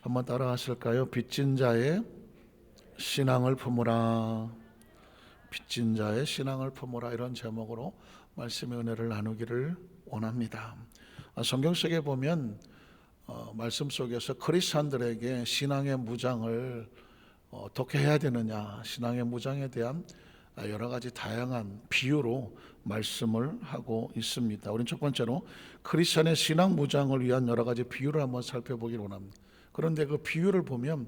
한번 따라 하실까요? 빚진 자의 신앙을 품으라. 빚진 자의 신앙을 품으라. 이런 제목으로 말씀의 은혜를 나누기를 원합니다. 성경 속에 보면 말씀 속에서 크리스찬들에게 신앙의 무장을 어떻게 해야 되느냐, 신앙의 무장에 대한 여러 가지 다양한 비유로 말씀을 하고 있습니다. 우리는 첫 번째로 크리스찬의 신앙 무장을 위한 여러 가지 비유를 한번 살펴보기를 원합니다. 그런데 그 비유를 보면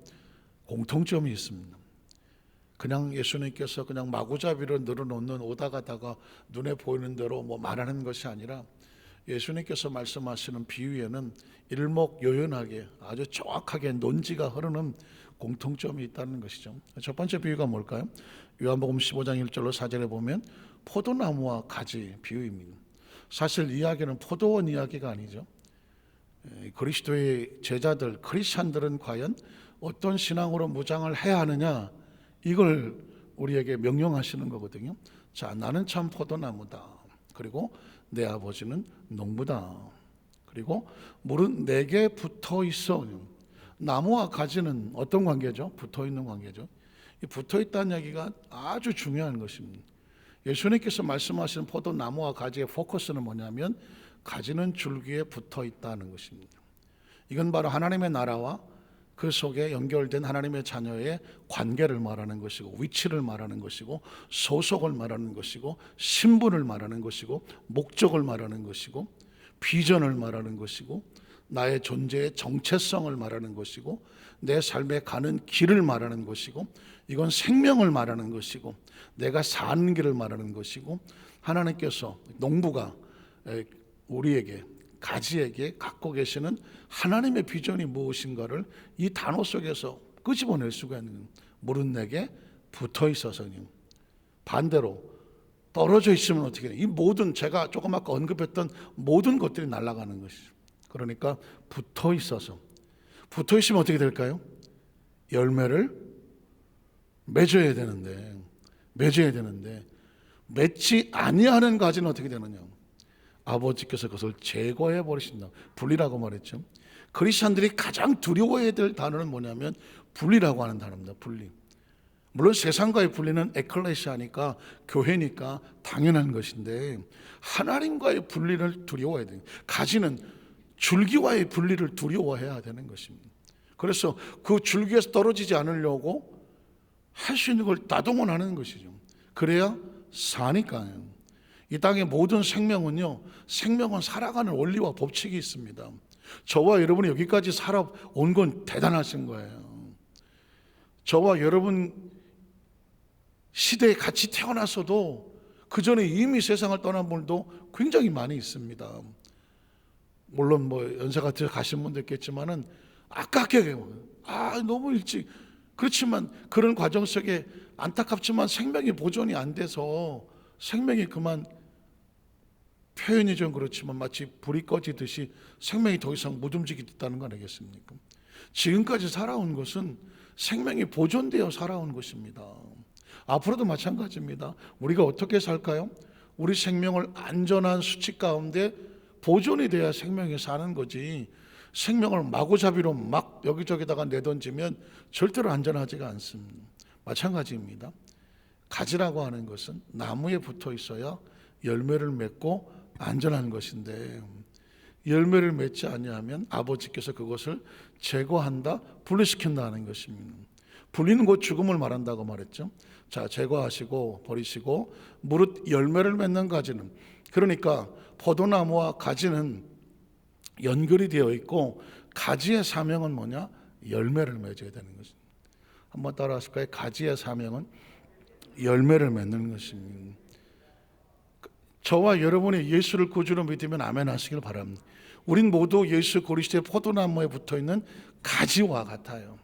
공통점이 있습니다. 그냥 예수님께서 그냥 마구잡이로 늘어놓는 오다 가다가 눈에 보이는 대로 말하는 것이 아니라 예수님께서 말씀하시는 비유에는 일목요연하게 아주 정확하게 논지가 흐르는 공통점이 있다는 것이죠. 첫 번째 비유가 뭘까요? 요한복음 15장 1절로 4절에 보면 포도나무와 가지 비유입니다. 사실 이야기는 포도원 이야기가 아니죠. 그리스도의 제자들, 크리스찬들은 과연 어떤 신앙으로 무장을 해야 하느냐, 이걸 우리에게 명령하시는 거거든요. 자, 나는 참 포도나무다. 그리고 내 아버지는 농부다. 그리고 물은 내게 붙어 있어. 나무와 가지는 어떤 관계죠? 붙어 있는 관계죠. 이 붙어 있다는 얘기가 아주 중요한 것입니다. 예수님께서 말씀하시는 포도나무와 가지의 포커스는 뭐냐면 가지는 줄기에 붙어 있다는 것입니다. 이건 바로 하나님의 나라와 그 속에 연결된 하나님의 자녀의 관계를 말하는 것이고, 위치를 말하는 것이고, 소속을 말하는 것이고, 신분을 말하는 것이고, 목적을 말하는 것이고, 비전을 말하는 것이고, 나의 존재의 정체성을 말하는 것이고, 내 삶에 가는 길을 말하는 것이고, 이건 생명을 말하는 것이고, 내가 사는 길을 말하는 것이고, 하나님께서 농부가 우리에게, 가지에게 갖고 계시는 하나님의 비전이 무엇인가를 이 단어 속에서 끄집어낼 수가 있는, 물은 내게 붙어 있어서님. 반대로 떨어져 있으면 어떻게 해요? 이 모든, 제가 조금 아까 언급했던 모든 것들이 날아가는 것이죠. 그러니까 붙어 있어서, 붙어 있으면 어떻게 될까요? 열매를 맺어야 되는데 맺지 아니하는 가지는 어떻게 되느냐? 아버지께서 그것을 제거해 버리신다. 분리라고 말했죠. 크리스천들이 가장 두려워해야 될 단어는 뭐냐면 분리라고 하는 단어입니다. 분리. 물론 세상과의 분리는 에클레시아니까, 교회니까 당연한 것인데, 하나님과의 분리를 두려워해야 돼요. 가지는 줄기와의 분리를 두려워해야 되는 것입니다. 그래서 그 줄기에서 떨어지지 않으려고 할 수 있는 걸 다동원하는 것이죠. 그래야 사니까요. 이 땅의 모든 생명은 살아가는 원리와 법칙이 있습니다. 저와 여러분이 여기까지 살아온 건 대단하신 거예요. 저와 여러분 시대에 같이 태어났어도 그 전에 이미 세상을 떠난 분도 굉장히 많이 있습니다. 물론 연세가 가신 분도 있겠지만은 아깝게 너무 일찍. 그렇지만 그런 과정 속에 안타깝지만 생명이 보존이 안 돼서 생명이 그만, 표현이 좀 그렇지만 마치 불이 꺼지듯이 생명이 더 이상 못 움직이게 됐다는 거 아니겠습니까? 지금까지 살아온 것은 생명이 보존되어 살아온 것입니다. 앞으로도 마찬가지입니다. 우리가 어떻게 살까요? 우리 생명을 안전한 수칙 가운데 보존이 돼야 생명이 사는 거지, 생명을 마구잡이로 막 여기저기다가 내던지면 절대로 안전하지가 않습니다. 마찬가지입니다. 가지라고 하는 것은 나무에 붙어 있어야 열매를 맺고 안전한 것인데, 열매를 맺지 아니하면 아버지께서 그것을 제거한다, 분리시킨다는 것입니다. 분리는 곧 죽음을 말한다고 말했죠. 자, 제거하시고 버리시고 무릇 열매를 맺는 가지는, 그러니까 포도나무와 가지는 연결이 되어 있고, 가지의 사명은 뭐냐? 열매를 맺어야 되는 것입니다. 한번 따라 하실까요? 가지의 사명은 열매를 맺는 것입니다. 저와 여러분이 예수를 구주로 믿으면 아멘 하시길 바랍니다. 우린 모두 예수 그리스도의 포도나무에 붙어있는 가지와 같아요.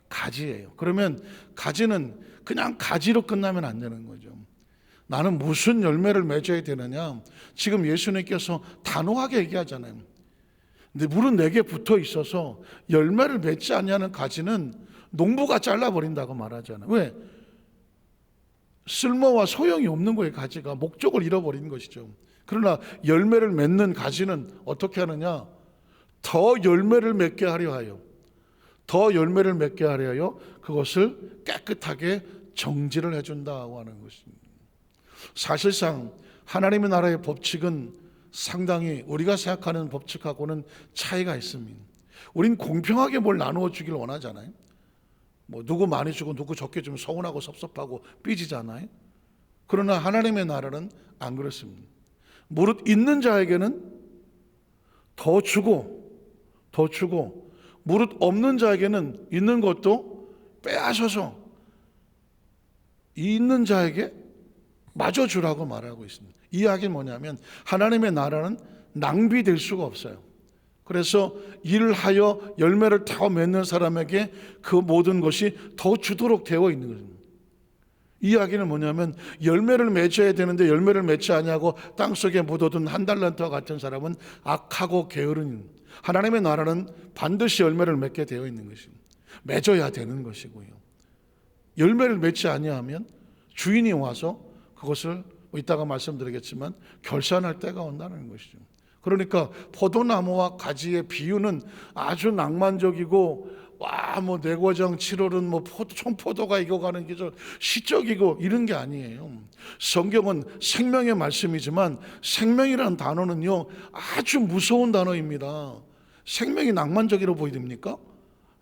가지예요. 그러면 가지는 그냥 가지로 끝나면 안 되는 거죠. 나는 무슨 열매를 맺어야 되느냐? 지금 예수님께서 단호하게 얘기하잖아요. 근데 물은 내게 붙어 있어서 열매를 맺지 않냐는 가지는 농부가 잘라버린다고 말하잖아요. 왜? 쓸모와 소용이 없는 거예요. 가지가 목적을 잃어버린 것이죠. 그러나 열매를 맺는 가지는 어떻게 하느냐? 더 열매를 맺게 하려 하여, 더 열매를 맺게 하려요 그것을 깨끗하게 정지를 해준다고 하는 것입니다. 사실상 하나님의 나라의 법칙은 상당히 우리가 생각하는 법칙하고는 차이가 있습니다. 우린 공평하게 뭘 나누어 주길 원하잖아요. 뭐 누구 많이 주고 누구 적게 주면 서운하고 섭섭하고 삐지잖아요. 그러나 하나님의 나라는 안 그렇습니다. 무릇 있는 자에게는 더 주고 무릇 없는 자에게는 있는 것도 빼앗아서 있는 자에게 마저 주라고 말하고 있습니다. 이 이야기는 뭐냐면 하나님의 나라는 낭비될 수가 없어요. 그래서 일을 하여 열매를 더 맺는 사람에게 그 모든 것이 더 주도록 되어 있는 거예요. 이 이야기는 뭐냐면 열매를 맺어야 되는데 열매를 맺지 아니하고 땅속에 묻어둔 한 달란트와 같은 사람은 악하고 게으른, 하나님의 나라는 반드시 열매를 맺게 되어 있는 것입니다. 맺어야 되는 것이고요. 열매를 맺지 아니하면 주인이 와서 그것을 이따가 말씀드리겠지만 결산할 때가 온다는 것이죠. 그러니까 포도나무와 가지의 비유는 아주 낭만적이고 뭐 내고장 7월은 총포도가 익어가는 게 시적이고 이런 게 아니에요. 성경은 생명의 말씀이지만 생명이라는 단어는요 아주 무서운 단어입니다. 생명이 낭만적이라고 보이됩니까?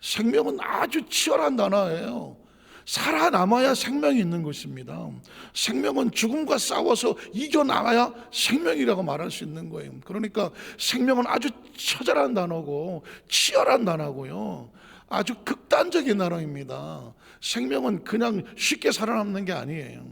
생명은 아주 치열한 단어예요. 살아남아야 생명이 있는 것입니다. 생명은 죽음과 싸워서 이겨나가야 생명이라고 말할 수 있는 거예요. 그러니까 생명은 아주 처절한 단어고 치열한 단어고요, 아주 극단적인 단어입니다. 생명은 그냥 쉽게 살아남는 게 아니에요.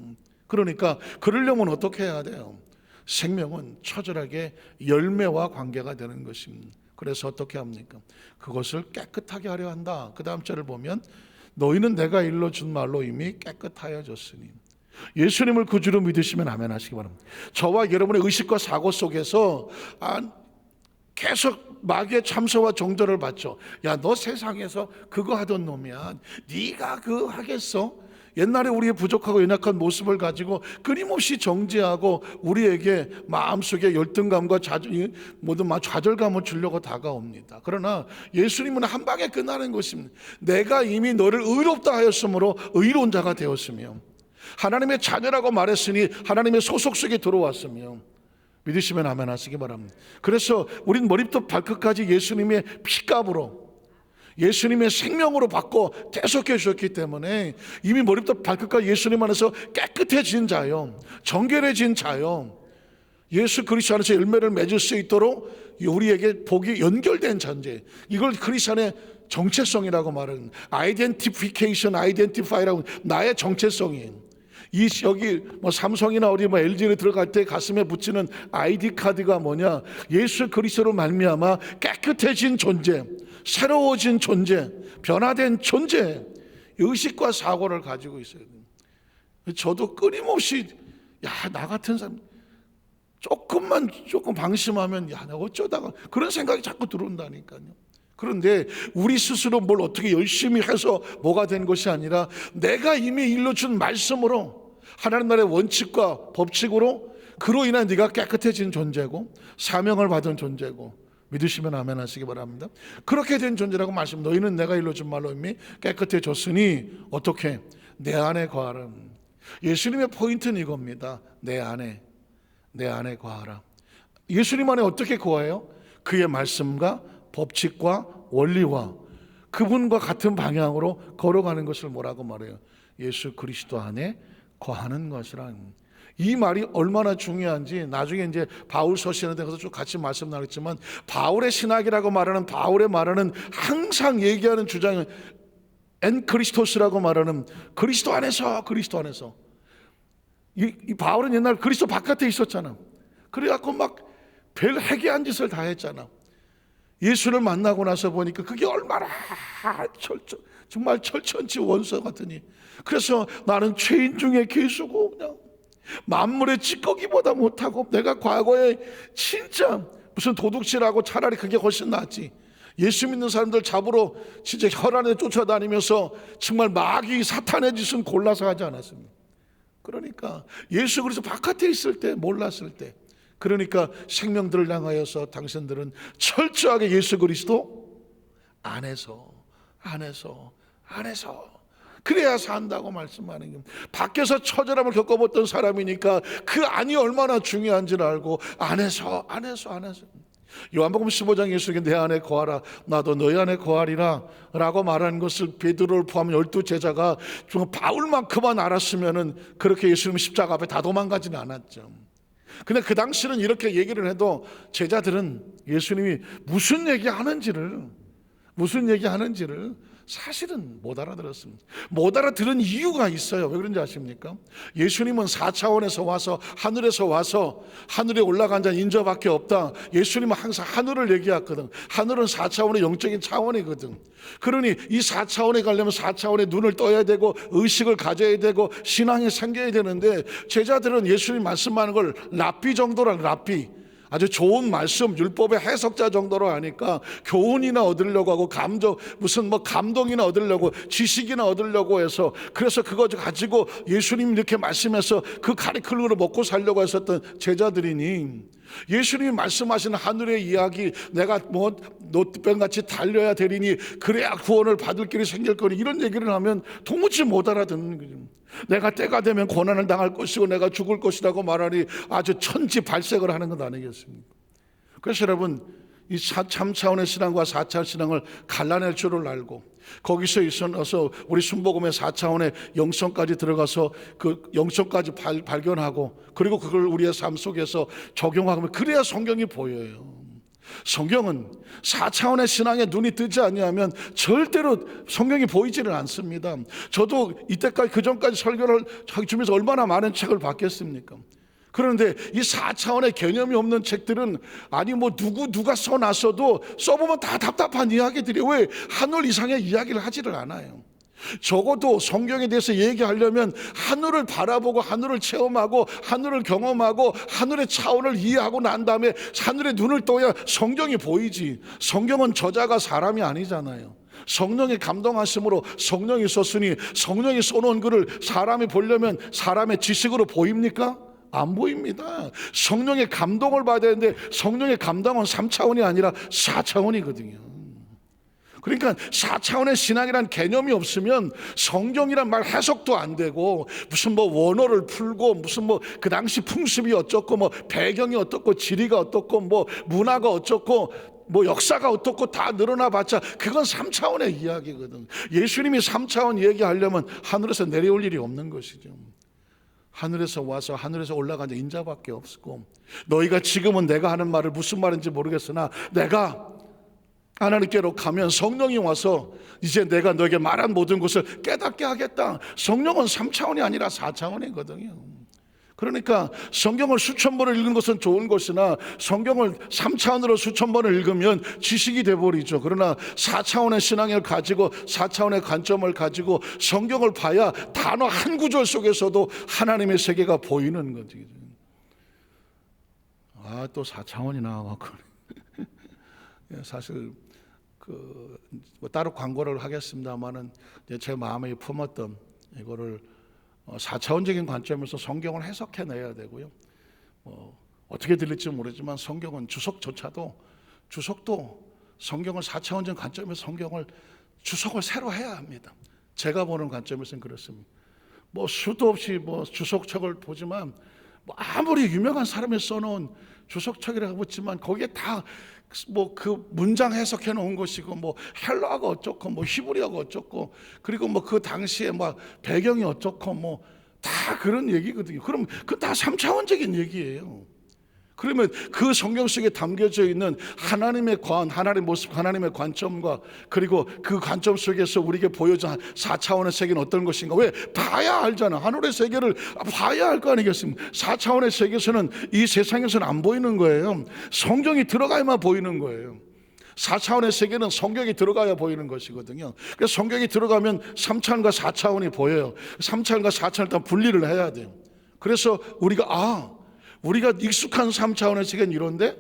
그러니까 그러려면 어떻게 해야 돼요? 생명은 처절하게 열매와 관계가 되는 것입니다. 그래서 어떻게 합니까? 그것을 깨끗하게 하려 한다. 그 다음 절을 보면 너희는 내가 일러준 말로 이미 깨끗하여졌으니. 예수님을 구주로 믿으시면 아멘 하시기 바랍니다. 저와 여러분의 의식과 사고 속에서 계속 마귀의 참소와 정죄를 받죠. 야, 너 세상에서 그거 하던 놈이야. 네가 그거 하겠어? 옛날에 우리의 부족하고 연약한 모습을 가지고 끊임없이 정죄하고 우리에게 마음속에 열등감과 모든 좌절감을 주려고 다가옵니다. 그러나 예수님은 한 방에 끝나는 것입니다. 내가 이미 너를 의롭다 하였으므로 의로운 자가 되었으며 하나님의 자녀라고 말했으니 하나님의 소속 속에 들어왔으며. 믿으시면 아멘 하시기 바랍니다. 그래서 우린 머리부터 발끝까지 예수님의 피값으로, 예수님의 생명으로 바꿔 대속해 주셨기 때문에 이미 머리부터 발끝까지 예수님 안에서 깨끗해진 자요, 정결해진 자요, 예수 그리스도 안에서 열매를 맺을 수 있도록 우리에게 복이 연결된 존재, 이걸 크리스천의 정체성이라고 말하는 아이덴티피케이션, 아이덴티파이라고, 나의 정체성이에요. 여기 삼성이나 어디 LG를 들어갈 때 가슴에 붙이는 아이디 카드가 뭐냐? 예수 그리스도로 말미암아 깨끗해진 존재, 새로워진 존재, 변화된 존재, 의식과 사고를 가지고 있어요. 저도 끊임없이 나 같은 사람 조금 방심하면 나 어쩌다가 그런 생각이 자꾸 들어온다니까요. 그런데 우리 스스로 뭘 어떻게 열심히 해서 뭐가 된 것이 아니라 내가 이미 일러준 말씀으로, 하나님 나라의 원칙과 법칙으로, 그로 인한 네가 깨끗해진 존재고 사명을 받은 존재고. 믿으시면 아멘 하시기 바랍니다. 그렇게 된 존재라고 말씀. 너희는 내가 일러준 말로 이미 깨끗해졌으니 어떻게? 내 안에 거하라. 예수님의 포인트는 이겁니다. 내 안에 거하라. 예수님 안에 어떻게 거해요? 그의 말씀과 법칙과 원리와 그분과 같은 방향으로 걸어가는 것을 뭐라고 말해요? 예수 그리스도 안에 거하는 것이란. 이 말이 얼마나 중요한지 나중에 이제 바울 서신에 대해서 좀 같이 말씀 나눴지만, 바울의 신학이라고 말하는, 바울의 말하는 항상 얘기하는 주장은 엔 크리스토스라고 말하는 그리스도 안에서. 이 바울은 옛날 그리스도 바깥에 있었잖아. 그래갖고 막 별 해괴한 짓을 다 했잖아. 예수를 만나고 나서 보니까 그게 얼마나 정말 철천지 원수 같으니. 그래서 나는 죄인 중에 괴수고 그냥 만물의 찌꺼기보다 못하고, 내가 과거에 진짜 무슨 도둑질하고 차라리 그게 훨씬 낫지. 예수 믿는 사람들 잡으러 진짜 혈안에 쫓아다니면서 정말 마귀 사탄의 짓은 골라서 하지 않았습니다. 그러니까 예수 그리스도 바깥에 있을 때, 몰랐을 때, 그러니까 생명들을 향하여서 당신들은 철저하게 예수 그리스도 안에서 안에서 그래야 산다고 말씀하는 겁니다. 밖에서 처절함을 겪어봤던 사람이니까 그 안이 얼마나 중요한지를 알고 안에서. 요한복음 15장 예수님께 내 안에 거하라 나도 너희 안에 거하리라 라고 말하는 것을 베드로를 포함한 12제자가 바울만큼만 알았으면 그렇게 예수님 십자가 앞에 다 도망가지는 않았죠. 근데 그 당시는 이렇게 얘기를 해도 제자들은 예수님이 무슨 얘기하는지를 사실은 못 알아들었습니다. 못 알아들은 이유가 있어요. 왜 그런지 아십니까? 예수님은 4차원에서 와서 하늘에서 와서 하늘에 올라간 자는 인자밖에 없다. 예수님은 항상 하늘을 얘기했거든. 하늘은 4차원의 영적인 차원이거든. 그러니 이 4차원에 가려면 4차원에 눈을 떠야 되고 의식을 가져야 되고 신앙이 생겨야 되는데 제자들은 예수님 말씀하는 걸 랍비 정도라 랍비 아주 좋은 말씀 율법의 해석자 정도로 하니까 교훈이나 얻으려고 하고 감동이나 얻으려고 지식이나 얻으려고 해서 그래서 그거 가지고 예수님 이렇게 말씀해서 그 카리큘럼으로 먹고 살려고 했었던 제자들이니 예수님이 말씀하시는 하늘의 이야기 내가 노트병같이 달려야 되리니 그래야 구원을 받을 길이 생길 거니 이런 얘기를 하면 도무지 못 알아듣는 거죠. 내가 때가 되면 고난을 당할 것이고 내가 죽을 것이라고 말하니 아주 천지발색을 하는 것 아니겠습니까? 그래서 여러분 이 3차원의 신앙과 4차원 신앙을 갈라낼 줄을 알고 거기서 있어서 우리 순복음의 4차원의 영성까지 들어가서 그 영성까지 발견하고 그리고 그걸 우리의 삶 속에서 적용하면 그래야 성경이 보여요. 성경은 4차원의 신앙에 눈이 뜨지 않냐면 절대로 성경이 보이지를 않습니다. 저도 이때까지 그전까지 설교를 주면서 얼마나 많은 책을 봤겠습니까? 그런데 이 4차원의 개념이 없는 책들은 누가 써놨어도 써보면 다 답답한 이야기들이 왜 하늘 이상의 이야기를 하지를 않아요. 적어도 성경에 대해서 얘기하려면 하늘을 바라보고 하늘을 체험하고 하늘을 경험하고 하늘의 차원을 이해하고 난 다음에 하늘에 눈을 떠야 성경이 보이지. 성경은 저자가 사람이 아니잖아요. 성령의 감동하심으로 성령이 썼으니 성령이 써놓은 글을 사람이 보려면 사람의 지식으로 보입니까? 안 보입니다. 성령의 감동을 받아야 되는데 성령의 감동은 3차원이 아니라 4차원이거든요. 그러니까 4차원의 신앙이란 개념이 없으면 성경이란 말 해석도 안 되고 무슨 원어를 풀고 무슨 그 당시 풍습이 어쩌고 배경이 어떻고 지리가 어떻고 문화가 어쩌고 역사가 어떻고 다 늘어나 봤자 그건 3차원의 이야기거든. 예수님이 3차원 얘기하려면 하늘에서 내려올 일이 없는 것이죠. 하늘에서 와서 하늘에서 올라간 자 인자밖에 없고 너희가 지금은 내가 하는 말을 무슨 말인지 모르겠으나 내가 하나님께로 가면 성령이 와서 이제 내가 너에게 말한 모든 것을 깨닫게 하겠다. 성령은 3차원이 아니라 4차원이거든요. 그러니까 성경을 수천 번을 읽는 것은 좋은 것이나 성경을 3차원으로 수천 번을 읽으면 지식이 돼버리죠. 그러나 4차원의 신앙을 가지고 4차원의 관점을 가지고 성경을 봐야 단어 한 구절 속에서도 하나님의 세계가 보이는 거지. 또 4차원이 나와갖고 사실 따로 광고를 하겠습니다만은 제 마음에 품었던 이거를 4차원적인 관점에서 성경을 해석해내야 되고요. 어떻게 들릴지 모르지만 성경은 주석도 성경을 4차원적인 관점에서 주석을 새로 해야 합니다. 제가 보는 관점에서는 그렇습니다. 수도 없이 주석책을 보지만 아무리 유명한 사람이 써놓은 주석책이라고 붙지만 거기에 다 그 문장 해석해 놓은 것이고 헬라어가 어쩌고 히브리어가 어쩌고 그리고 그 당시에 배경이 어쩌고 다 그런 얘기거든요. 그럼 그 다 3차원적인 얘기예요. 그러면 그 성경 속에 담겨져 있는 하나님의 하나님의 모습, 하나님의 관점과 그리고 그 관점 속에서 우리에게 보여준 4차원의 세계는 어떤 것인가? 왜? 봐야 알잖아. 하늘의 세계를 봐야 알 거 아니겠습니까? 4차원의 세계에서는 이 세상에서는 안 보이는 거예요. 성경이 들어가야만 보이는 거예요. 4차원의 세계는 성경이 들어가야 보이는 것이거든요. 그래서 성경이 들어가면 3차원과 4차원이 보여요. 3차원과 4차원을 일단 분리를 해야 돼요. 그래서 우리가 익숙한 3차원의 세계는 이런데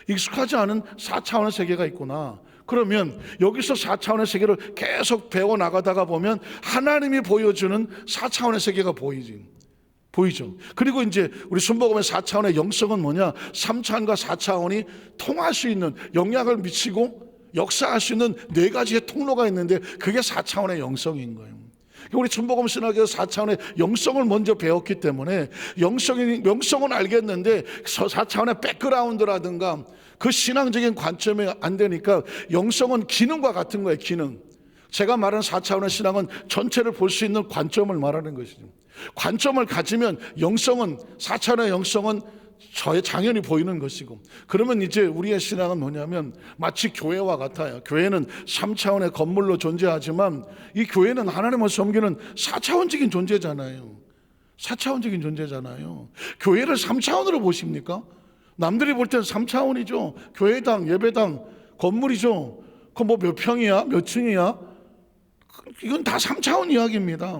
익숙하지 않은 4차원의 세계가 있구나. 그러면 여기서 4차원의 세계를 계속 배워나가다가 보면 하나님이 보여주는 4차원의 세계가 보이죠. 그리고 이제 우리 순복음의 4차원의 영성은 뭐냐? 3차원과 4차원이 통할 수 있는 영향을 미치고 역사할 수 있는 네 가지의 통로가 있는데 그게 4차원의 영성인 거예요. 우리 천복음 신학에서 4차원의 영성을 먼저 배웠기 때문에 영성은 알겠는데 4차원의 백그라운드라든가 그 신앙적인 관점이 안 되니까 영성은 기능과 같은 거예요. 기능. 제가 말하는 4차원의 신앙은 전체를 볼 수 있는 관점을 말하는 것이죠. 관점을 가지면 영성은 4차원의 영성은 당연히 보이는 것이고, 그러면 이제 우리의 신앙은 뭐냐면 마치 교회와 같아요. 교회는 3차원의 건물로 존재하지만 이 교회는 하나님을 섬기는 4차원적인 존재잖아요. 4차원적인 존재잖아요. 교회를 3차원으로 보십니까? 남들이 볼 때는 3차원이죠. 교회당, 예배당, 건물이죠. 그 뭐 몇 평이야? 몇 층이야? 이건 다 3차원 이야기입니다.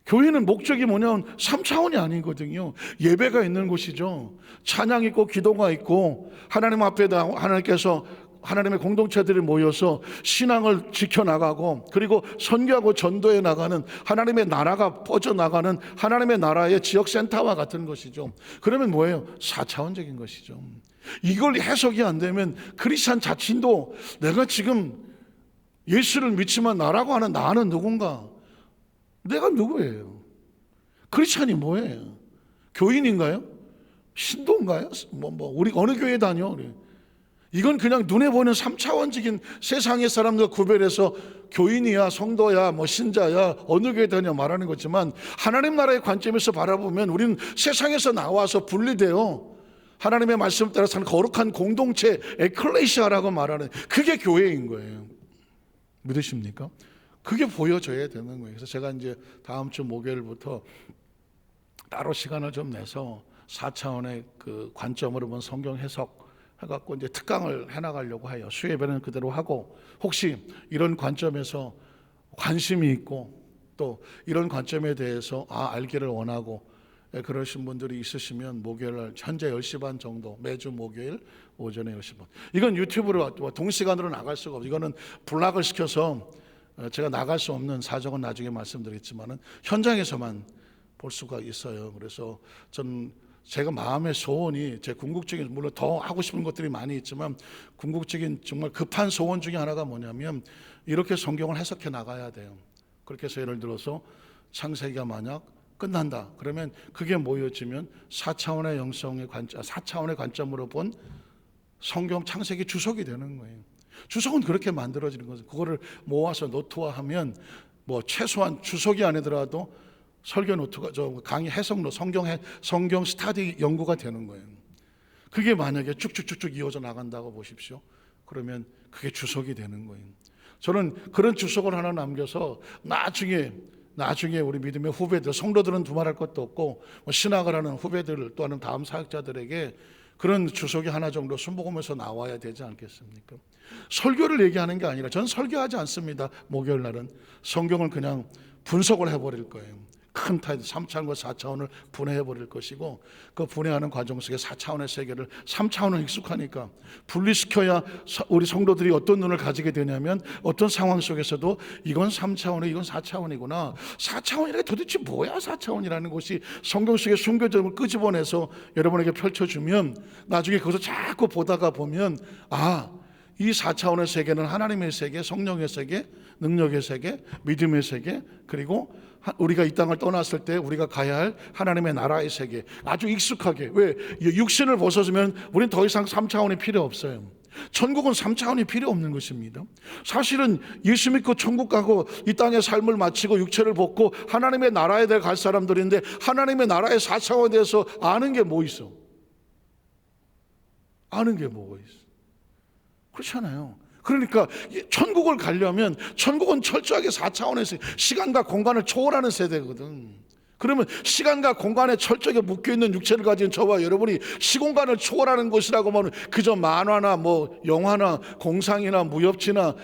교회는 목적이 뭐냐면 3차원이 아니거든요. 예배가 있는 곳이죠. 찬양 있고 기도가 있고 하나님 앞에다 하나님께서 하나님의 공동체들이 모여서 신앙을 지켜나가고 그리고 선교하고 전도해 나가는 하나님의 나라가 뻗어나가는 하나님의 나라의 지역센터와 같은 것이죠. 그러면 뭐예요? 4차원적인 것이죠. 이걸 해석이 안 되면 크리스찬 자신도 내가 지금 예수를 믿지만 나라고 하는 나는 누군가? 내가 누구예요? 크리스찬이 뭐예요? 교인인가요? 신도인가요? 우리 어느 교회 다녀? 우리. 이건 그냥 눈에 보이는 3차원적인 세상의 사람들 구별해서 교인이야, 성도야, 신자야, 어느 교회 다녀 말하는 거지만 하나님 나라의 관점에서 바라보면 우리는 세상에서 나와서 분리되어 하나님의 말씀 따라 사는 거룩한 공동체, 에클레시아라고 말하는 그게 교회인 거예요. 믿으십니까? 그게 보여져야 되는 거예요. 그래서 제가 이제 다음 주 목요일부터 따로 시간을 좀 내서 4차원의 그 관점으로 본 성경 해석 해갖고 이제 특강을 해나가려고 해요. 수예배는 그대로 하고 혹시 이런 관점에서 관심이 있고 또 이런 관점에 대해서 알기를 원하고 그러신 분들이 있으시면 목요일 현재 10시 반 정도 매주 목요일 오전에 10시 반 이건 유튜브로 동시간으로 나갈 수가 없어요. 이거는 블락을 시켜서 제가 나갈 수 없는 사정은 나중에 말씀드리겠지만은 현장에서만 볼 수가 있어요. 그래서 제가 마음의 소원이 제 궁극적인 물론 더 하고 싶은 것들이 많이 있지만 궁극적인 정말 급한 소원 중에 하나가 뭐냐면 이렇게 성경을 해석해 나가야 돼요. 그렇게 해서 예를 들어서 창세기가 만약 끝난다. 그러면 그게 모여지면 4차원의 영성의 관점, 4차원의 관점으로 본 성경 창세기 주석이 되는 거예요. 주석은 그렇게 만들어지는 거죠. 그거를 모아서 노트화하면 최소한 주석이 아니더라도 설교 노트가 강의 해석로 성경 스타디 연구가 되는 거예요. 그게 만약에 쭉쭉쭉쭉 이어져 나간다고 보십시오. 그러면 그게 주석이 되는 거예요. 저는 그런 주석을 하나 남겨서 나중에 우리 믿음의 후배들, 성도들은 두말할 것도 없고 신학을 하는 후배들 또는 다음 사역자들에게 그런 주석이 하나 정도 순복음에서 나와야 되지 않겠습니까? 설교를 얘기하는 게 아니라 전 설교하지 않습니다. 목요일 날은 성경을 그냥 분석을 해버릴 거예요. 큰 타입 3차원과 4차원을 분해해 버릴 것이고 그 분해하는 과정 속에 4차원의 세계를 3차원은 익숙하니까 분리시켜야 우리 성도들이 어떤 눈을 가지게 되냐면 어떤 상황 속에서도 이건 3차원이고 이건 4차원이구나. 4차원이라 도대체 뭐야 4차원이라는 것이 성경 속에 숨겨져 있는 걸 끄집어내서 여러분에게 펼쳐주면 나중에 거기서 자꾸 보다가 보면 이 4차원의 세계는 하나님의 세계, 성령의 세계, 능력의 세계, 믿음의 세계, 그리고 우리가 이 땅을 떠났을 때 우리가 가야 할 하나님의 나라의 세계 아주 익숙하게. 왜? 육신을 벗어주면 우리는 더 이상 3차원이 필요 없어요. 천국은 3차원이 필요 없는 것입니다. 사실은 예수 믿고 천국 가고 이 땅의 삶을 마치고 육체를 벗고 하나님의 나라에 대해 갈 사람들인데 하나님의 나라의 4차원에 대해서 아는 게 뭐 있어? 아는 게 뭐가 있어? 그렇잖아요. 그러니까 천국을 가려면 천국은 철저하게 4차원에서 시간과 공간을 초월하는 세대거든. 그러면 시간과 공간에 철저하게 묶여있는 육체를 가진 저와 여러분이 시공간을 초월하는 것이라고 하면 그저 만화나 영화나 공상이나 무협지나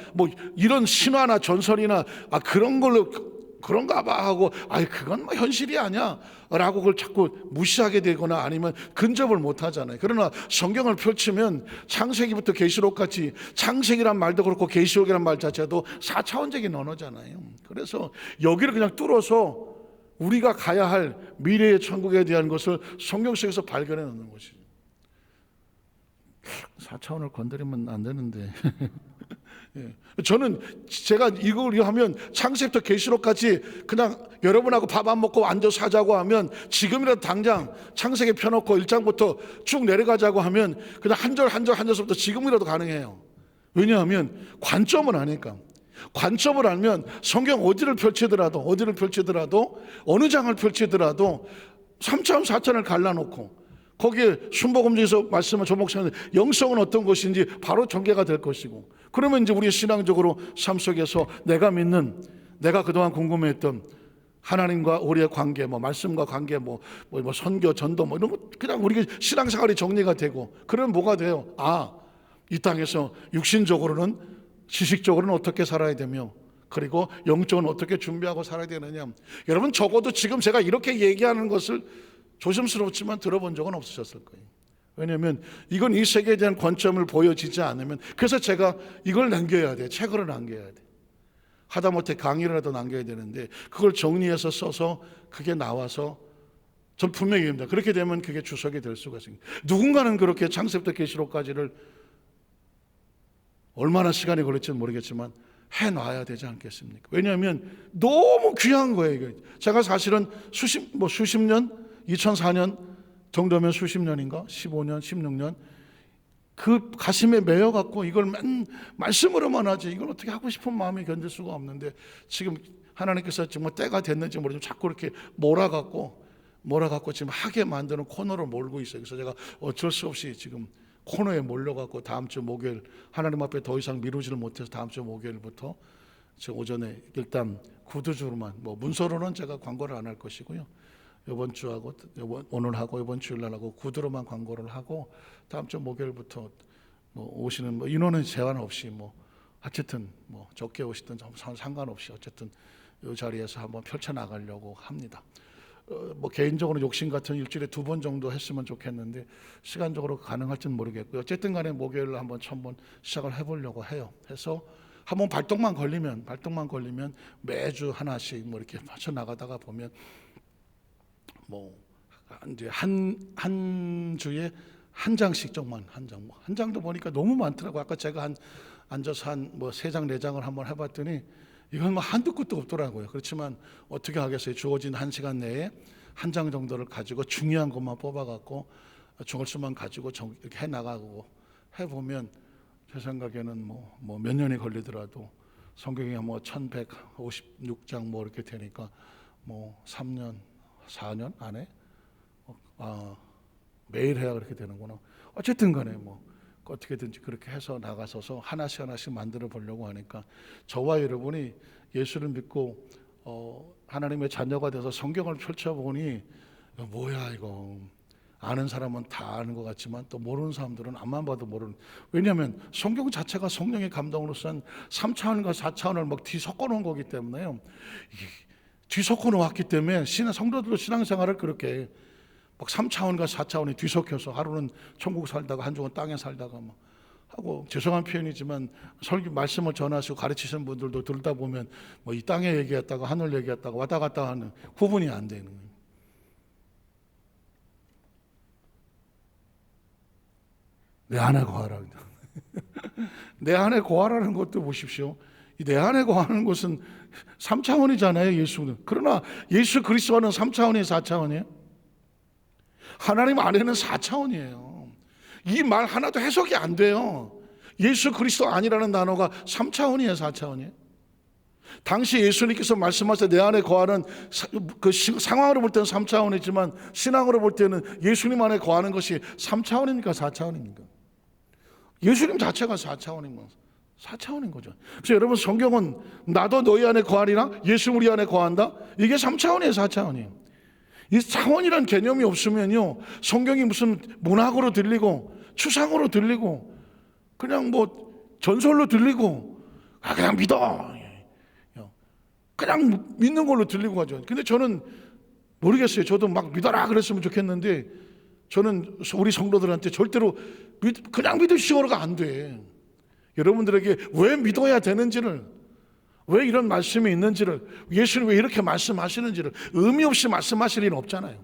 이런 신화나 전설이나 그런 걸로 그런가 봐 하고 그건 현실이 아니야 라고 그걸 자꾸 무시하게 되거나 아니면 근접을 못 하잖아요. 그러나 성경을 펼치면 창세기부터 계시록까지 창세기란 말도 그렇고 계시록이란 말 자체도 4차원적인 언어잖아요. 그래서 여기를 그냥 뚫어서 우리가 가야 할 미래의 천국에 대한 것을 성경 속에서 발견해 놓는 것이죠. 4차원을 건드리면 안 되는데 예. 저는 제가 이걸 하면 창세부터 계시록까지 그냥 여러분하고 밥 안 먹고 앉아서 하자고 하면 지금이라도 당장 창세기 펴놓고 1장부터 쭉 내려가자고 하면 그냥 한 절 한 절부터 지금이라도 가능해요. 왜냐하면 관점을 아니까. 관점을 알면 성경 어디를 펼치더라도 어느 장을 펼치더라도 3차원 4차원을 갈라놓고 거기에 순복음에서 말씀한 조 목사님 영성은 어떤 것인지 바로 전개가 될 것이고, 그러면 이제 우리 신앙적으로 삶 속에서 내가 믿는, 내가 그동안 궁금해했던 하나님과 우리의 관계, 말씀과 관계, 선교, 전도, 이런 거 그냥 우리 신앙생활이 정리가 되고, 그러면 뭐가 돼요? 이 땅에서 육신적으로는, 지식적으로는 어떻게 살아야 되며, 그리고 영적은 어떻게 준비하고 살아야 되느냐. 여러분 적어도 지금 제가 이렇게 얘기하는 것을 조심스럽지만 들어본 적은 없으셨을 거예요. 왜냐하면 이건 이 세계에 대한 관점을 보여지지 않으면, 그래서 제가 이걸 남겨야 돼. 책으로 남겨야 돼. 하다못해 강의라도 남겨야 되는데 그걸 정리해서 써서 그게 나와서 전 분명히 얘기합니다. 그렇게 되면 그게 주석이 될 수가 있습니다. 누군가는 그렇게 창세부터 계시록까지를 얼마나 시간이 걸릴지는 모르겠지만 해놔야 되지 않겠습니까? 왜냐하면 너무 귀한 거예요. 제가 사실은 수십 년, 2004년 정도면 수십 년인가? 15년, 16년 그 가슴에 매여갖고 이걸 말씀으로만 하지 이걸 어떻게 하고 싶은 마음이 견딜 수가 없는데, 지금 하나님께서 정말 때가 됐는지 모르지만 자꾸 이렇게 몰아갖고 지금 하게 만드는 코너로 몰고 있어요. 그래서 제가 어쩔 수 없이 지금 코너에 몰려갖고 다음 주 목요일, 하나님 앞에 더 이상 미루지를 못해서 다음 주 목요일부터 지금 오전에 일단 구두주로만, 문서로는 제가 광고를 안 할 것이고요. 이번 주하고 오늘하고 이번 주일날하고 구두로만 광고를 하고, 다음 주 목요일부터 오시는 인원은 제한 없이 어쨌든 적게 오시든 상관없이 어쨌든 이 자리에서 한번 펼쳐 나가려고 합니다. 개인적으로 욕심 같은 일주일에 2번 정도 했으면 좋겠는데 시간적으로 가능할지는 모르겠고요. 어쨌든 간에 목요일로 한번 시작을 해보려고 해요. 해서 한번 발동만 걸리면 매주 하나씩 이렇게 맞춰 나가다가 보면 이제 한 주에 한 장씩 정말 한 장도 보니까 너무 많더라고요. 아까 제가 앉아서 한 3장 4장을 한번 해봤더니 이건 한두 끝도 없더라고요. 그렇지만 어떻게 하겠어요? 주어진 1시간 내에 한 장 정도를 가지고 중요한 것만 뽑아갖고 중얼수만 가지고 이렇게 해나가고 해보면 제 생각에는 몇 년이 걸리더라도 성경이 1156장 이렇게 되니까 3년 4년 안에 매일 해야 그렇게 되는구나. 어쨌든 간에 어떻게든지 그렇게 해서 나가서서 하나씩 만들어 보려고 하니까, 저와 여러분이 예수를 믿고 하나님의 자녀가 돼서 성경을 펼쳐보니 뭐야 이거, 아는 사람은 다 아는 것 같지만 또 모르는 사람들은 앞만 봐도 모르는. 왜냐하면 성경 자체가 성령의 감동으로 쓴 3차원과 4차원을 뒤섞어 놓은 거기 때문에요. 뒤섞어 놓았기 때문에 성도들도 신앙생활을 그렇게 3차원과 4차원이 뒤섞여서 하루는 천국 살다가 한 주는 땅에 살다가 하고, 죄송한 표현이지만 설교 말씀을 전하시고 가르치시는 분들도 들다 보면 이 땅에 얘기했다가 하늘 얘기했다가 왔다 갔다 하는 구분이 안 되는 거예요. 내 안에 거하라. 내 안에 거하라는 것도 보십시오. 내 안에 거하는 것은 3차원이잖아요, 예수는. 그러나 예수 그리스도는 3차원이에요, 4차원이에요? 하나님 안에는 4차원이에요. 이 말 하나도 해석이 안 돼요. 예수 그리스도 아니라는 단어가 3차원이에요, 4차원이에요? 당시 예수님께서 말씀하셔서 내 안에 거하는 그 상황으로 볼 때는 3차원이지만 신앙으로 볼 때는 예수님 안에 거하는 것이 3차원입니까, 4차원입니까? 예수님 자체가 4차원인 거죠. 그래서 여러분, 성경은 나도 너희 안에 거하리라, 예수 우리 안에 거한다, 이게 3차원이에요, 4차원이에요? 이 차원이란 개념이 없으면요, 성경이 무슨 문학으로 들리고 추상으로 들리고 그냥 전설로 들리고 그냥 믿어, 그냥 믿는 걸로 들리고 가죠. 근데 저는 모르겠어요. 저도 막 믿어라 그랬으면 좋겠는데 저는 우리 성도들한테 절대로 그냥 믿으시오가 안 돼. 여러분들에게 왜 믿어야 되는지를, 왜 이런 말씀이 있는지를, 예수님 왜 이렇게 말씀하시는지를 의미 없이 말씀하실 일은 없잖아요.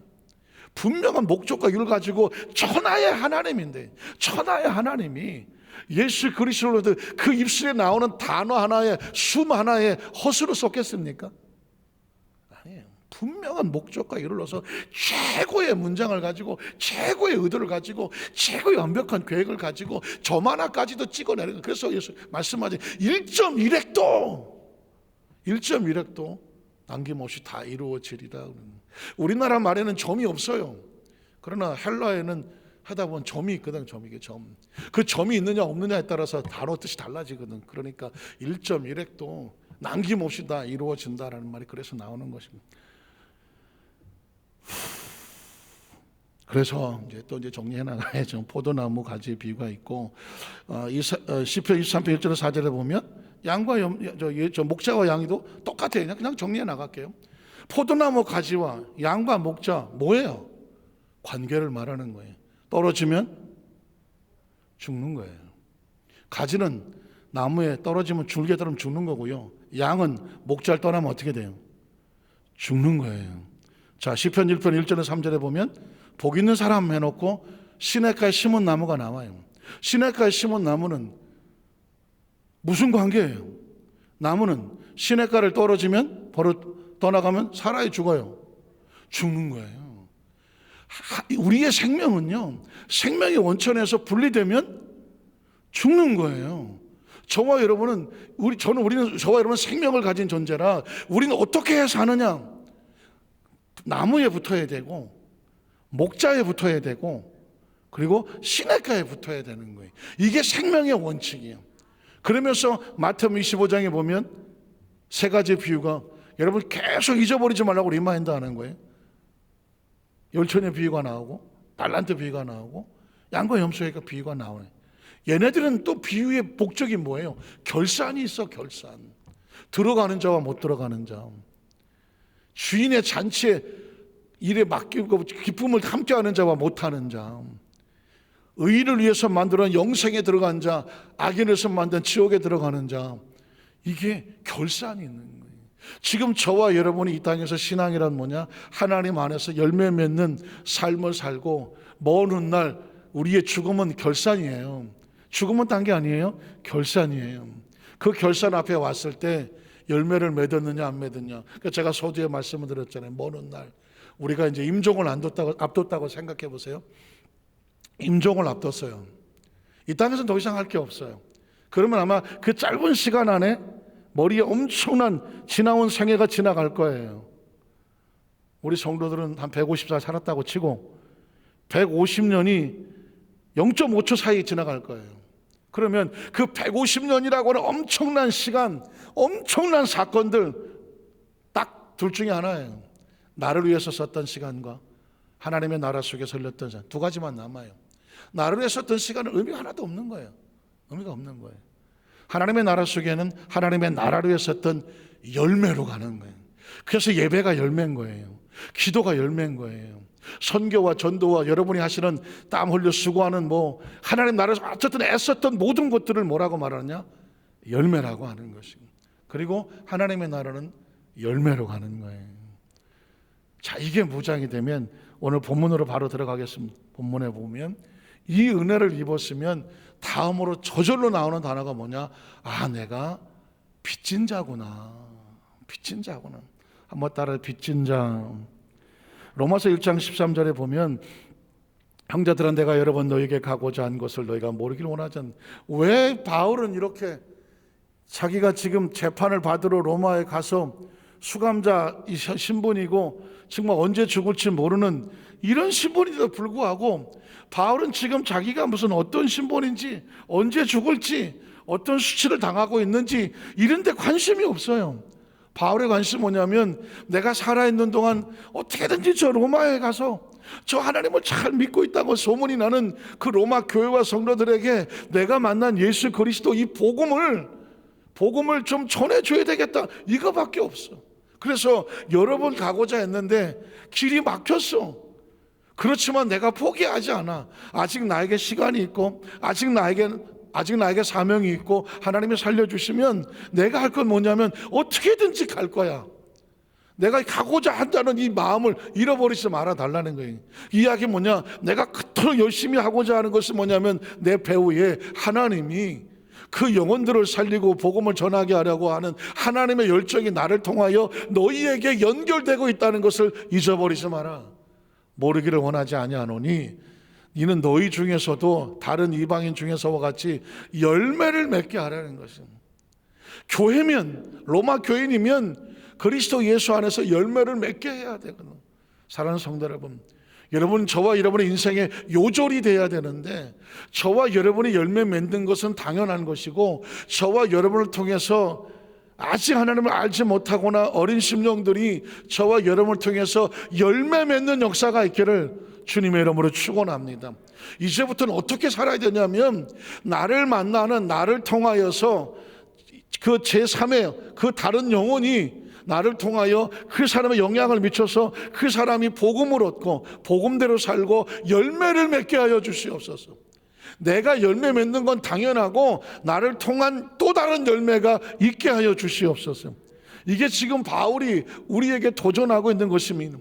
분명한 목적과 이유를 가지고 천하의 하나님인데, 천하의 하나님이 예수 그리스도로 그 입술에 나오는 단어 하나에, 숨 하나에 헛으로 쏟겠습니까? 아니에요. 분명한 목적과 이룰러서 최고의 문장을 가지고, 최고의 의도를 가지고, 최고의 완벽한 계획을 가지고 점 하나까지도 찍어내는 거예요. 그래서 예수 말씀하지, 1.1획도 남김없이 다 이루어지리라. 우리나라 말에는 점이 없어요. 그러나 헬라에는 하다 보면 점이 있거든. 점. 그 점이 있느냐 없느냐에 따라서 단어 뜻이 달라지거든. 그러니까 1.1획도 남김없이 다 이루어진다라는 말이 그래서 나오는 것입니다. 그래서 이제 정리해 나가야죠. 포도나무 가지의 비유가 있고, 시편 23편 1절 4절에 보면 양과 목자와 양이도 똑같아요. 그냥 정리해 나갈게요. 포도나무 가지와 양과 목자 뭐예요? 관계를 말하는 거예요. 떨어지면 죽는 거예요. 가지는 나무에 떨어지면 줄기에 떨어지면 죽는 거고요. 양은 목자를 떠나면 어떻게 돼요? 죽는 거예요. 자, 시편 1편 1절에 3절에 보면 복 있는 사람 해놓고 시냇가에 심은 나무가 나와요. 시냇가에 심은 나무는 무슨 관계예요? 나무는 시냇가를 떨어지면 떠나가면 살아야 죽어요. 죽는 거예요. 우리의 생명은요, 생명의 원천에서 분리되면 죽는 거예요. 저와 여러분은 생명을 가진 존재라, 우리는 어떻게 사느냐? 나무에 붙어야 되고, 목자에 붙어야 되고, 그리고 시냇가에 붙어야 되는 거예요. 이게 생명의 원칙이에요. 그러면서 마태복음 25장에 보면 세 가지 비유가, 여러분 계속 잊어버리지 말라고 리마인드 하는 거예요. 열천의 비유가 나오고, 달란트 비유가 나오고, 양과 염소의 비유가 나오네. 얘네들은 또 비유의 목적이 뭐예요? 결산이 있어. 결산. 들어가는 자와 못 들어가는 자, 주인의 잔치에 일에 맡기고 기쁨을 함께하는 자와 못하는 자, 의를 위해서 만들어 영생에 들어간 자, 악인에서 만든 지옥에 들어가는 자, 이게 결산이 있는 거예요. 지금 저와 여러분이 이 땅에서 신앙이란 뭐냐? 하나님 안에서 열매 맺는 삶을 살고, 먼 훗날 우리의 죽음은 결산이에요. 죽음은 딴 게 아니에요. 결산이에요. 그 결산 앞에 왔을 때 열매를 맺었느냐 안 맺었느냐. 그러니까 제가 서두에 말씀을 드렸잖아요. 먼 훗날 우리가 이제 임종을 앞뒀다고 생각해 보세요. 임종을 앞뒀어요. 이 땅에서는 더 이상 할 게 없어요. 그러면 아마 그 짧은 시간 안에 머리에 엄청난 지나온 생애가 지나갈 거예요. 우리 성도들은 한 150살 살았다고 치고 150년이 0.5초 사이에 지나갈 거예요. 그러면 그 150년이라고 하는 엄청난 시간, 엄청난 사건들 딱 둘 중에 하나예요. 나를 위해서 썼던 시간과 하나님의 나라 속에 설렸던 시간, 두 가지만 남아요. 나를 위해서 썼던 시간은 의미가 하나도 없는 거예요. 의미가 없는 거예요. 하나님의 나라 속에는 하나님의 나라를 위해서 썼던 열매로 가는 거예요. 그래서 예배가 열매인 거예요. 기도가 열매인 거예요. 선교와 전도와 여러분이 하시는 땀 흘려 수고하는 하나님 나라에서 어쨌든 애썼던 모든 것들을 뭐라고 말하느냐? 열매라고 하는 것입니다. 그리고 하나님의 나라는 열매로 가는 거예요. 자, 이게 무장이 되면 오늘 본문으로 바로 들어가겠습니다. 본문에 보면 이 은혜를 입었으면 다음으로 저절로 나오는 단어가 뭐냐? 아, 내가 빚진 자구나. 빚진 자구나. 한번 따라, 빚진 자. 로마서 1장 13절에 보면 형제들아, 내가 여러 번 너에게 가고자 한 것을 너희가 모르길 원하지 않는다. 왜 바울은 이렇게 자기가 지금 재판을 받으러 로마에 가서 수감자 신분이고 정말 언제 죽을지 모르는 이런 신분인데도 불구하고 바울은 지금 자기가 무슨 어떤 신분인지, 언제 죽을지, 어떤 수치를 당하고 있는지 이런 데 관심이 없어요. 바울의 관심은 뭐냐면, 내가 살아있는 동안 어떻게든지 저 로마에 가서 저 하나님을 잘 믿고 있다고 소문이 나는 그 로마 교회와 성도들에게 내가 만난 예수 그리스도 이 복음을 좀 전해줘야 되겠다, 이거밖에 없어. 그래서 여러 번 가고자 했는데 길이 막혔어. 그렇지만 내가 포기하지 않아. 아직 나에게 시간이 있고, 아직 나에게 사명이 있고, 하나님이 살려주시면 내가 할 건 뭐냐면 어떻게든지 갈 거야. 내가 가고자 한다는 이 마음을 잃어버리지 말아 달라는 거예요. 이 이야기 뭐냐? 내가 그토록 열심히 하고자 하는 것이 뭐냐면 내 배후에 하나님이 그 영혼들을 살리고 복음을 전하게 하려고 하는 하나님의 열정이 나를 통하여 너희에게 연결되고 있다는 것을 잊어버리지 마라. 모르기를 원하지 아니하노니 이는 너희 중에서도 다른 이방인 중에서와 같이 열매를 맺게 하라는 것입니다. 교회면, 로마 교인이면 그리스도 예수 안에서 열매를 맺게 해야 되거든요. 사랑하는 성도 여러분, 저와 여러분의 인생에 요절이 돼야 되는데, 저와 여러분이 열매 맺는 것은 당연한 것이고, 저와 여러분을 통해서 아직 하나님을 알지 못하거나 어린 심령들이 저와 여러분을 통해서 열매 맺는 역사가 있기를 주님의 이름으로 축원합니다. 이제부터는 어떻게 살아야 되냐면, 나를 만나는 나를 통하여서 그 제3의 그 다른 영혼이 나를 통하여 그 사람의 영향을 미쳐서 그 사람이 복음을 얻고 복음대로 살고 열매를 맺게 하여 주시옵소서. 내가 열매 맺는 건 당연하고 나를 통한 또 다른 열매가 있게 하여 주시옵소서. 이게 지금 바울이 우리에게 도전하고 있는 것입니다.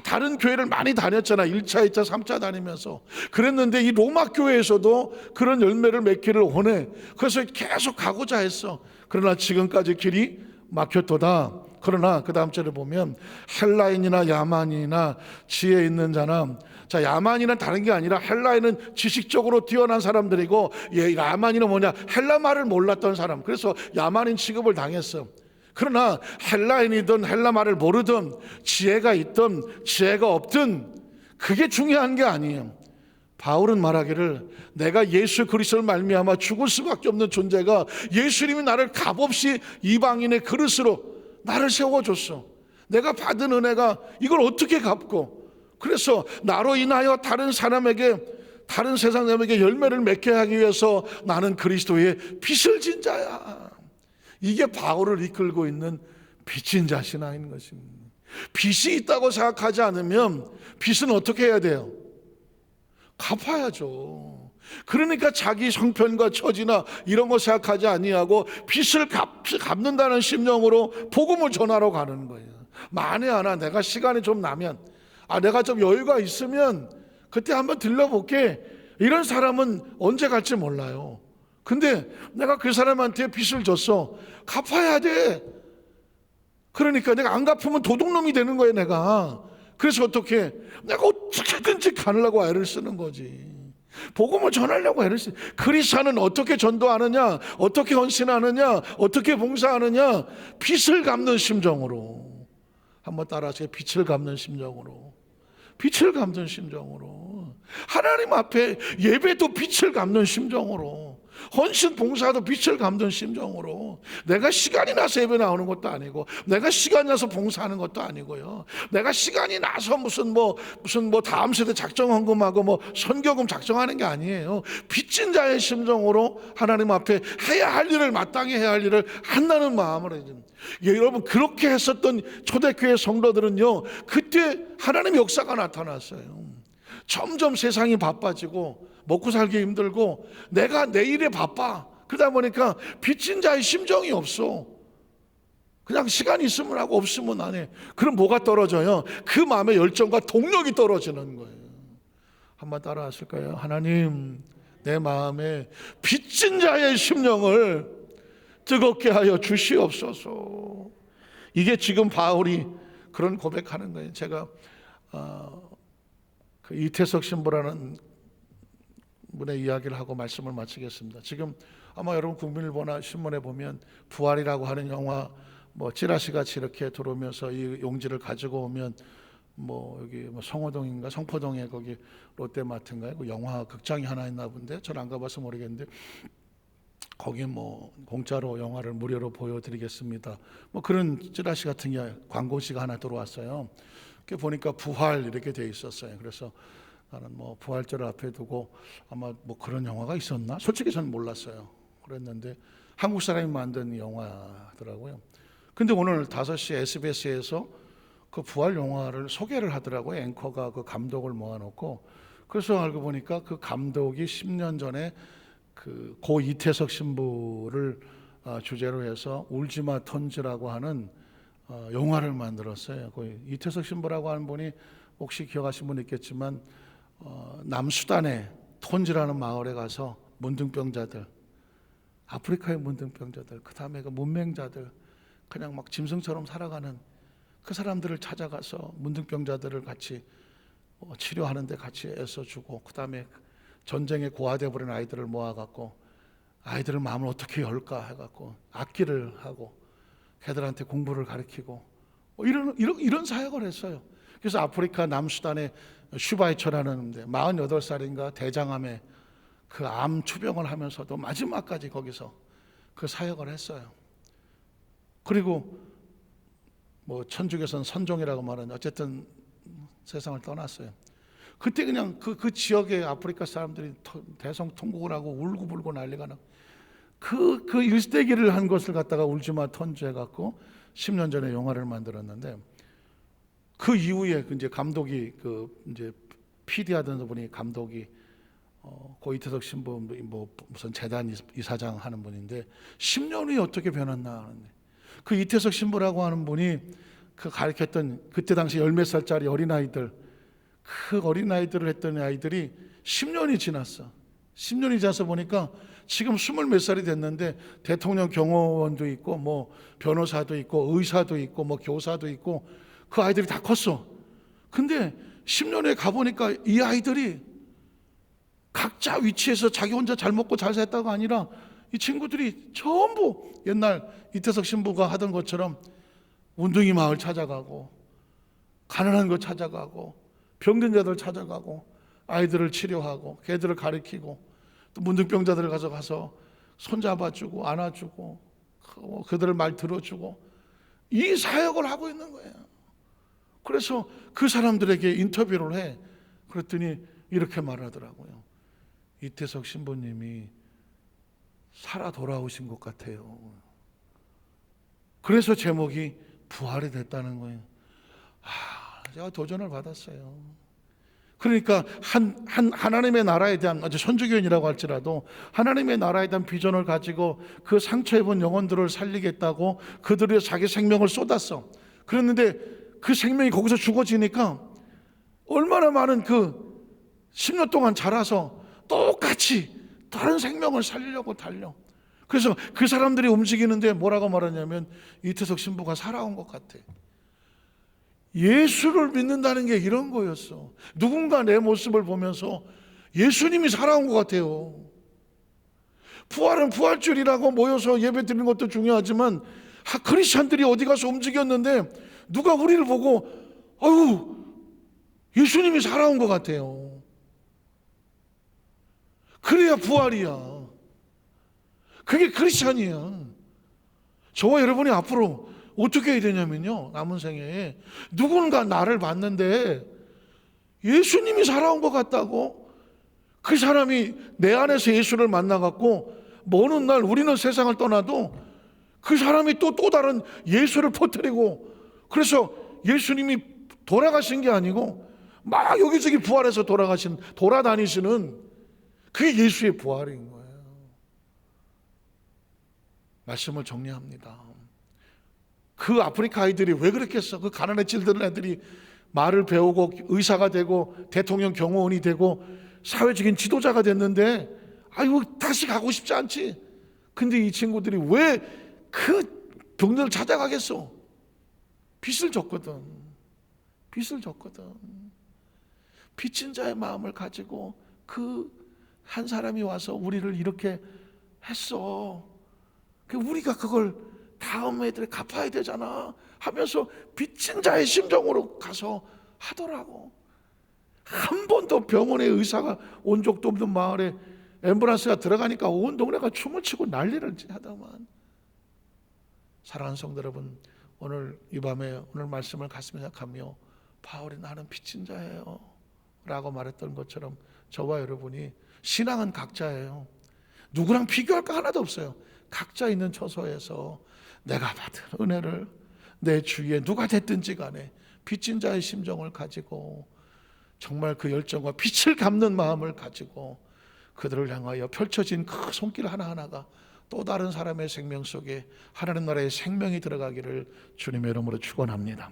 다른 교회를 많이 다녔잖아. 1차, 2차, 3차 다니면서. 그랬는데 이 로마 교회에서도 그런 열매를 맺기를 원해. 그래서 계속 가고자 했어. 그러나 지금까지 길이 막혔도다. 그러나 그 다음 절에 보면 헬라인이나 야만인이나 지혜 있는 자나, 자, 야만인은 다른 게 아니라 헬라인은 지식적으로 뛰어난 사람들이고, 야만인은 뭐냐? 헬라 말을 몰랐던 사람. 그래서 야만인 취급을 당했어. 그러나 헬라인이든 헬라 말을 모르든 지혜가 있든 지혜가 없든 그게 중요한 게 아니에요. 바울은 말하기를 내가 예수 그리스도를 말미암아 죽을 수밖에 없는 존재가 예수님이 나를 값없이 이방인의 그릇으로 나를 세워줬어. 내가 받은 은혜가 이걸 어떻게 갚고, 그래서 나로 인하여 다른 사람에게, 다른 세상 사람에게 열매를 맺게 하기 위해서 나는 그리스도의 빚을 진 자야. 이게 바울을 이끌고 있는 빚진 자 신앙인 것입니다. 빚이 있다고 생각하지 않으면 빚은 어떻게 해야 돼요? 갚아야죠. 그러니까 자기 형편과 처지나 이런 거 생각하지 아니하고 빚을 갚는다는 심령으로 복음을 전하러 가는 거예요. 만에 하나 내가 시간이 좀 나면, 내가 좀 여유가 있으면 그때 한번 들러볼게, 이런 사람은 언제 갈지 몰라요. 근데 내가 그 사람한테 빚을 졌어. 갚아야 돼. 그러니까 내가 안 갚으면 도둑놈이 되는 거예요, 내가. 그래서 어떻게? 내가 어떻게든지 가려고 애를 쓰는 거지. 복음을 전하려고 애를 쓰는. 그리스도는 어떻게 전도하느냐? 어떻게 헌신하느냐? 어떻게 봉사하느냐? 빚을 갚는 심정으로. 한번 따라하세요. 빚을 갚는 심정으로. 빚을 갚는 심정으로. 하나님 앞에 예배도 빚을 갚는 심정으로. 헌신 봉사도 빚을 갚는 심정으로. 내가 시간이 나서 예배 나오는 것도 아니고, 내가 시간이 나서 봉사하는 것도 아니고요. 내가 시간이 나서 무슨 다음 세대 작정 헌금하고 선교금 작정하는 게 아니에요. 빚진 자의 심정으로 하나님 앞에 해야 할 일을, 마땅히 해야 할 일을 한다는 마음으로. 여러분, 그렇게 했었던 초대교회 성도들은요, 그때 하나님의 역사가 나타났어요. 점점 세상이 바빠지고 먹고 살기 힘들고 내가 내일에 바빠. 그러다 보니까 빚진 자의 심정이 없어. 그냥 시간이 있으면 하고 없으면 안 해. 그럼 뭐가 떨어져요? 그 마음의 열정과 동력이 떨어지는 거예요. 한번 따라 하실까요? 하나님, 내 마음에 빚진 자의 심령을 뜨겁게 하여 주시옵소서. 이게 지금 바울이 그런 고백하는 거예요. 제가 그 이태석 신부라는 분의 이야기를 하고 말씀을 마치겠습니다. 지금 아마 여러분 국민일보나 신문에 보면 부활이라고 하는 영화 찌라시 같이 이렇게 들어오면서 이 용지를 가지고 오면 여기 성호동인가 성포동에 거기 롯데마트인가요? 그 영화 극장이 하나 있나 본데 저는 안 가봐서 모르겠는데 거기 공짜로 영화를 무료로 보여드리겠습니다. 그런 찌라시 같은 광고시가 하나 들어왔어요. 그 보니까 부활 이렇게 돼 있었어요. 그래서 나는 부활절을 앞에 두고 아마 그런 영화가 있었나? 솔직히 저는 몰랐어요. 그랬는데 한국 사람이 만든 영화더라고요. 근데 오늘 5시 SBS에서 그 부활 영화를 소개를 하더라고요. 앵커가 그 감독을 모아놓고. 그래서 알고 보니까 그 감독이 10년 전에 그 고 이태석 신부를 주제로 해서 울지마 톤즈라고 하는 영화를 만들었어요. 그 이태석 신부라고 하는 분이 혹시 기억하신 분 있겠지만 남수단의 톤지라는 마을에 가서 문둥병자들, 아프리카의 문둥병자들, 그 다음에 그 문맹자들, 그냥 막 짐승처럼 살아가는 그 사람들을 찾아가서 문둥병자들을 같이 치료하는데 같이 애써주고, 그 다음에 전쟁에 고아돼 버린 아이들을 모아갖고 아이들을 마음을 어떻게 열까 해갖고 악기를 하고 걔들한테 공부를 가르치고 이런 사역을 했어요. 그래서 아프리카 남수단의 슈바이처라는 데 48살인가 대장암에 그 암 투병을 하면서도 마지막까지 거기서 그 사역을 했어요. 그리고 뭐 천주교선 선종이라고 말하는 어쨌든 세상을 떠났어요. 그때 그냥 그 지역의 아프리카 사람들이 대성통곡을 하고 울고불고 난리가 나고 그 일대기를 한 것을 갖다가 울지마 턴주 해갖고 10년 전에 영화를 만들었는데, 그 이후에 이제 감독이 이제 PD 하던 분이 감독이 고 이태석 신부 뭐 무슨 재단 이사장 하는 분인데 10년이 어떻게 변했나 하는데, 그 이태석 신부라고 하는 분이 그 가르쳤던 그때 당시 10몇 살짜리 어린아이들, 그 어린아이들을 했던 아이들이 10년이 지났어. 10년이 지나서 보니까 지금 20몇 살이 됐는데 대통령 경호원도 있고 뭐 변호사도 있고 의사도 있고 뭐 교사도 있고 그 아이들이 다 컸어. 근데 10년에 가보니까 이 아이들이 각자 위치에서 자기 혼자 잘 먹고 잘 살다가 아니라 이 친구들이 전부 옛날 이태석 신부가 하던 것처럼 운동이 마을 찾아가고 가난한 거 찾아가고 병든 자들 찾아가고 아이들을 치료하고 걔들을 가르치고 또 문둥병자들을 가서 손잡아주고 안아주고 그들을 말 들어주고 이 사역을 하고 있는 거예요. 그래서 그 사람들에게 인터뷰를 해. 그랬더니 이렇게 말하더라고요. 이태석 신부님이 살아 돌아오신 것 같아요. 그래서 제목이 부활이 됐다는 거예요. 제가 도전을 받았어요. 그러니까 하나님의 나라에 대한, 아주 천주교인이라고 할지라도 하나님의 나라에 대한 비전을 가지고 그 상처 입은 영혼들을 살리겠다고 그들이 자기 생명을 쏟았어. 그랬는데 그 생명이 거기서 죽어지니까 얼마나 많은 그 10년 동안 자라서 똑같이 다른 생명을 살리려고 달려. 그래서 그 사람들이 움직이는데 뭐라고 말하냐면 이태석 신부가 살아온 것 같아. 예수를 믿는다는 게 이런 거였어. 누군가 내 모습을 보면서 예수님이 살아온 것 같아요. 부활은 부활절이라고 모여서 예배 드리는 것도 중요하지만 크리스찬들이 어디 가서 움직였는데 누가 우리를 보고 아유 예수님이 살아온 것 같아요. 그래야 부활이야. 그게 크리스찬이야. 저와 여러분이 앞으로 어떻게 해야 되냐면요, 남은 생애에 누군가 나를 봤는데 예수님이 살아온 것 같다고, 그 사람이 내 안에서 예수를 만나갖고 먼 훗날 우리는 세상을 떠나도 그 사람이 또 다른 예수를 퍼뜨리고, 그래서 예수님이 돌아가신 게 아니고 막 여기저기 부활해서 돌아다니시는 그게 예수의 부활인 거예요. 말씀을 정리합니다. 그 아프리카 아이들이 왜 그랬겠어? 그 가난에 찔드는 애들이 말을 배우고 의사가 되고 대통령 경호원이 되고 사회적인 지도자가 됐는데 아이고 다시 가고 싶지 않지. 근데 이 친구들이 왜 그 병들을 찾아가겠어? 빚을 졌거든. 빚진 자의 마음을 가지고 그 한 사람이 와서 우리를 이렇게 했어. 우리가 그걸 다음 애들에 갚아야 되잖아 하면서 빚진 자의 심정으로 가서 하더라고. 한 번도 병원에 의사가 온 적도 없는 마을에 앰뷸런스가 들어가니까 온 동네가 춤을 추고 난리를 하더만. 사랑하는 성도 여러분, 오늘 이 밤에 오늘 말씀을 가슴에 생각하며 바울이 나는 빚진 자예요 라고 말했던 것처럼 저와 여러분이 신앙은 각자예요. 누구랑 비교할 거 하나도 없어요. 각자 있는 처소에서 내가 받은 은혜를 내 주위에 누가 됐든지 간에 빚진 자의 심정을 가지고 정말 그 열정과 빛을 갚는 마음을 가지고 그들을 향하여 펼쳐진 그 손길 하나하나가 또 다른 사람의 생명 속에 하나님 나라의 생명이 들어가기를 주님의 이름으로 축원합니다.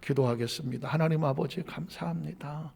기도하겠습니다. 하나님 아버지 감사합니다.